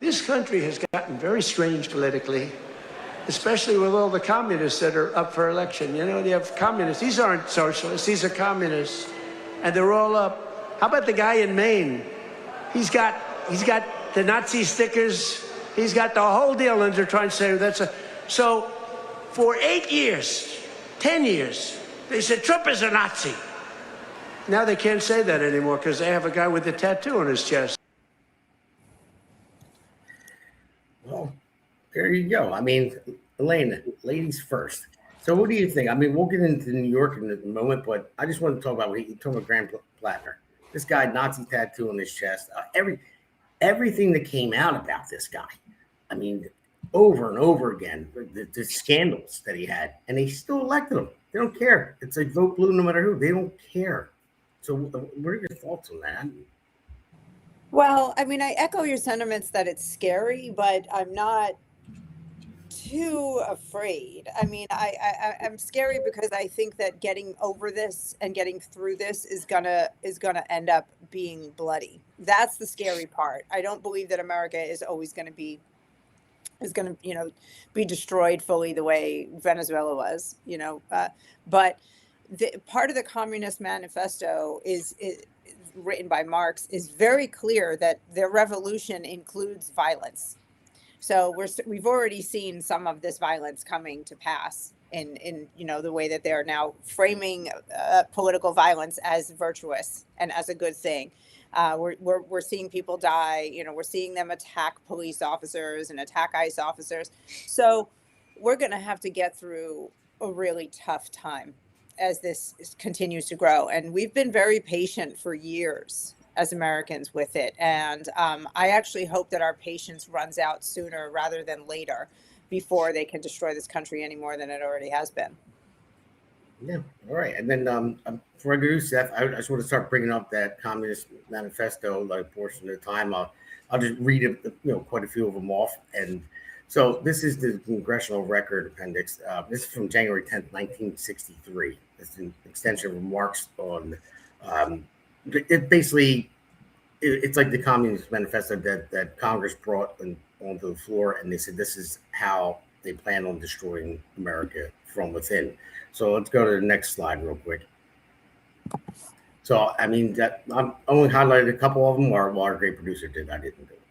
This country has gotten very strange politically, especially with all the communists that are up for election. You know, you have communists. These aren't socialists. These are communists. And they're all up. How about the guy in Maine? He's got the Nazi stickers. He's got the whole deal, and they're trying to say so for 8 years, 10 years, they said Trump is a Nazi. Now they can't say that anymore because they have a guy with a tattoo on his chest. Well, there you go. I mean, Elaine, ladies first. So what do you think? I mean, we'll get into New York in a moment, but I just want to talk about what you talk about Graham Plattner. This guy, Nazi tattoo on his chest. Everything that came out about this guy. I mean, over and over again, the scandals that he had, and they still elected him. They don't care. It's like vote blue no matter who. They don't care. So what are your thoughts on that? Well, I mean, I echo your sentiments that it's scary, but I'm not too afraid. I mean, I'm scary because I think that getting over this and getting through this is gonna end up being bloody. That's the scary part. I don't believe that America is always going to be destroyed fully the way Venezuela was, but the part of the Communist Manifesto is written by Marx is very clear that their revolution includes violence. So we've already seen some of this violence coming to pass in the way that they're now framing political violence as virtuous and as a good thing. We're seeing people die. We're seeing them attack police officers and attack ICE officers. So we're going to have to get through a really tough time as this continues to grow. And we've been very patient for years as Americans with it. And I actually hope that our patience runs out sooner rather than later before they can destroy this country any more than it already has been. Yeah. All right. And then before I go to Seth, I just want to start bringing up that Communist Manifesto, like a portion of the time. I'll just read it, quite a few of them off. And so this is the Congressional Record Appendix. This is from January 10th, 1963. It's an extension of remarks on it's like the Communist Manifesto that Congress brought onto the floor, and they said this is how they plan on destroying America from within. So let's go to the next slide real quick. So, I mean, that I'm only highlighted a couple of them, or our great producer did. I didn't do it.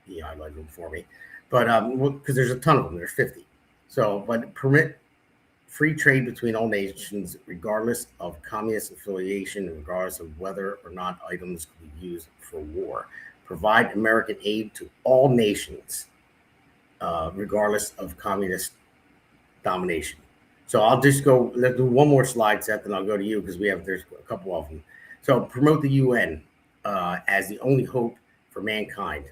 He highlighted them for me. But because there's a ton of them, there's 50. So, but permit free trade between all nations, regardless of communist affiliation, regardless of whether or not items could be used for war. Provide American aid to all nations, regardless of communist domination. So I'll just let's do one more slide, Seth, and I'll go to you because there's a couple of them. So promote the UN as the only hope for mankind.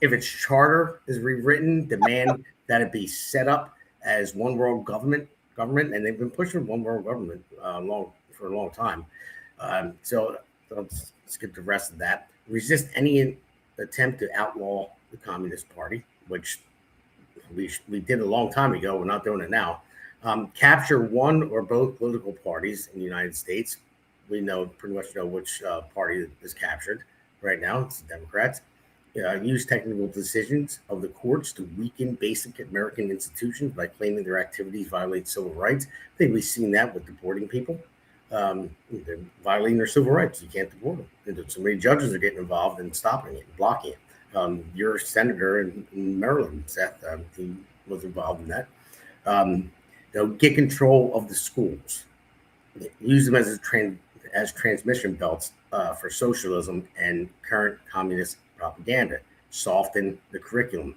If its charter is rewritten, demand that it be set up as one world government, and they've been pushing one world government for a long time. So let's skip the rest of that. Resist any attempt to outlaw the Communist Party, which we did a long time ago. We're not doing it now. Capture one or both political parties in the United States. We pretty much know which party is captured right now. It's the Democrats. Use technical decisions of the courts to weaken basic American institutions by claiming their activities violate civil rights. I think we've seen that with deporting people. They're violating their civil rights. You can't deport them. And so many judges are getting involved in stopping it, blocking it. Your senator in Maryland, Seth, he was involved in that. Get control of the schools. Use them as transmission belts for socialism and current communist propaganda. Soften the curriculum.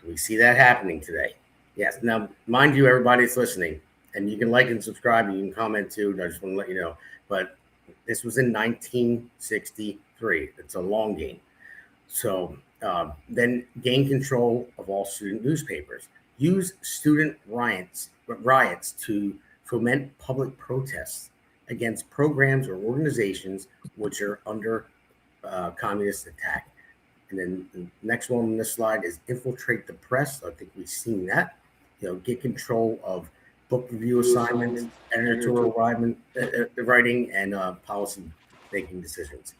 We see that happening today. Yes. Now, mind you, everybody that's listening, and you can like and subscribe, and you can comment too. I just want to let you know. But this was in 1963. It's a long game. So then gain control of all student newspapers. Use student riots to foment public protests against programs or organizations which are under communist attack. And then the next one on this slide is infiltrate the press. I think we've seen that. Get control of book review assignments, editorial writing, and policy making decisions.